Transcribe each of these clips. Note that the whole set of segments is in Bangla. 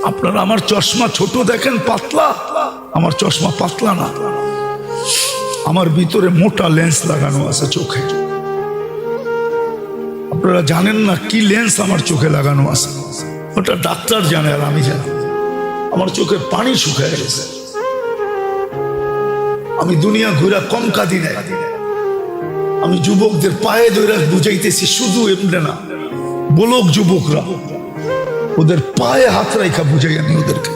আপনারা আমার চশমা ছোট দেখেন, পাতলা, আমার চশমা পাতলা না, আমার ভিতরে মোটা লেন্স লাগানো আছে চোখে। আপনারা জানেন না কি লেন্স আমার চোখে লাগানো আছে, ওটা ডাক্তার জানে আর আমি জানি। আমার চোখে পানি শুকায় গেছে। আমি দুনিয়া ঘুরা কম কাঁদি নাই। আমি যুবকদের পায়ে ধরে বুঝাইতেছি, শুধু এমনি না, বলক যুবকরা ওদের পায়ে হাত রাখা বুঝাই। আমি ওদেরকে,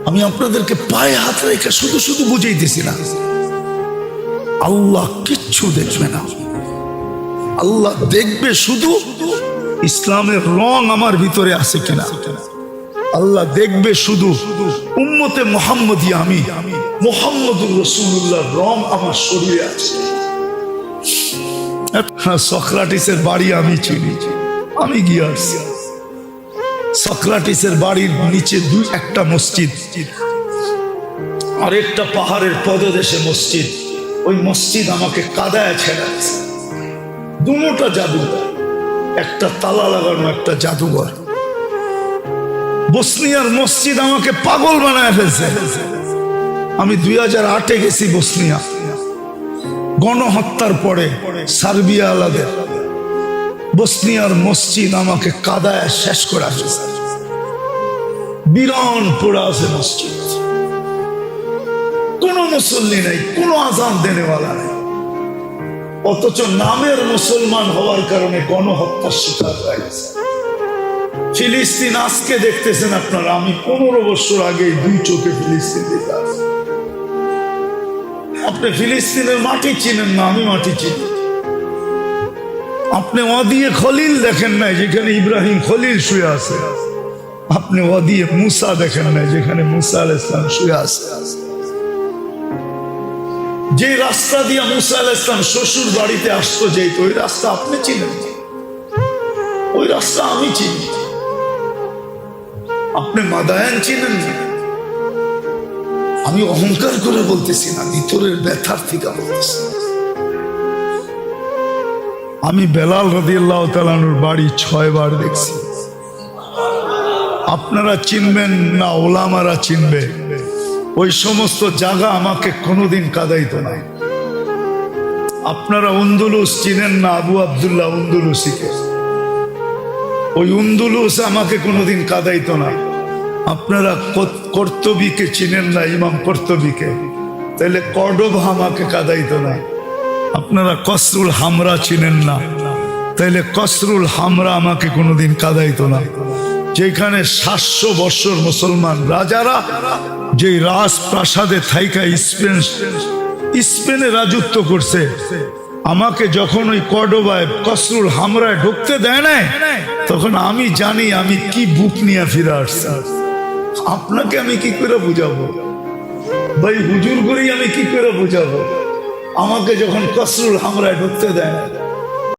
আমি আপনাদেরকে পায়ে হাত রেখে শুধু শুধু বুঝাইতেছি না। আল্লাহ কিচ্ছু দেখবে না, আল্লাহ দেখবে শুধু ইসলামের রং আমার ভিতরে আছে কিনা। আল্লাহ দেখবে শুধু উম্মতে মুহাম্মদী, আমি মুহাম্মদুর রাসূলুল্লাহর রং আমার শরীরে আছে। সক্রাটিসের বাড়ি আমি চিনি, আমি গিয়ে আসছি। সক্রাটিসের বাড়ির নিচে একটা মসজিদ, আরেকটা পাহাড়ের পদদেশে মসজিদ। ওই মসজিদ আমাকে কাদায় ছেড়েছে। দুটোটা জাদুঘর, একটা তালা লাগানো, একটা জাদুঘর। বসনিয়ার মসজিদ আমাকে পাগল বানায় ফেলছে। আমি 2008-এ গেছি বসনিয়া, গণহত্যার পরে সার্বিয়া আলাদের। বসনিয়ার মসজিদ আমাকে কাদায় শেষ করে ফেলছে। বিরান পড়া আছে মসজিদ, কোন মুসল্লি নেই, কোন আজান দেনেওয়ালা নেই, অথচ নামের মুসলমান হওয়ার কারণে গণহত্যার শিকার হয়ে গেছে। ফিলিস্তিন আজকে দেখতেছেন আপনারা, আমি 15 বছর আগে 2 চোখে ফিলিস্তিন দেখে আসি। আপনি ফিলিস্তিনের মাটি চিনেন না, আমি মাটি চিনি। আপনি ওয়াদিয়ে খলিল দেখেন নাই, যেখানে ইব্রাহিম খলিল শুয়ে আছে। আপনি ওয়াদিয়ে মুসা দেখেন নাই, যেখানে মুসা আলাইহিস সালাম শুয়ে আছে। যে রাস্তা দিয়ে মুসা আলাইহিস সালাম শ্বশুর বাড়িতে আসতো, যেত, ওই রাস্তা আপনি চিনেন, ওই রাস্তা আমি চিনি। আপনি মাদায়ান চিনেন না। আমি অহংকার করে বলতেছি না, ভিতরের ব্যথার থেকে বলতেছি। আমি বেলাল রাদিয়াল্লাহু তাআলা আনহুর বাড়ি 6 বার দেখছি। আপনারা চিনবেন না, ওলামারা চিনবে। ওই সমস্ত জায়গা আমাকে কোনোদিন কাঁদাইতো না। আপনারা উন্দুলুস চিনেন না, আবু আব্দুল্লাহ উন্দুলুসিকে। ওই উন্দুলুস আমাকে কোনোদিন কাঁদাইতো না। আপনারা কর্তবীকে চিনেন না, ইমাম কর্তবীকে, তাহলে কর্ডোবা আমাকে কাঁদাইতো না। আপনারা কসরুল হামরা চিনেন না, তাইলে কসরুল হামরা আমাকে কোনোদিন কাঁদাইতো না। যেখানে 700 বছর মুসলমান রাজারা যে রাজপ্রাসাদে থাইকা স্পেনে রাজত্ব করছে, আমাকে যখন ওই কর্ডোবায় কসরুল হামরায় ঢুকতে দেয় না, তখন আমি জানি আমি কি বুক নিয়ে ফিরে আসছি। আপনাকে আমি কি করে বুঝাবো ভাই, হুজুর করেই আমি কি করে বুঝাবো? আমাকে যখন কসরুল হামরায় ঢুকতে দেয় না,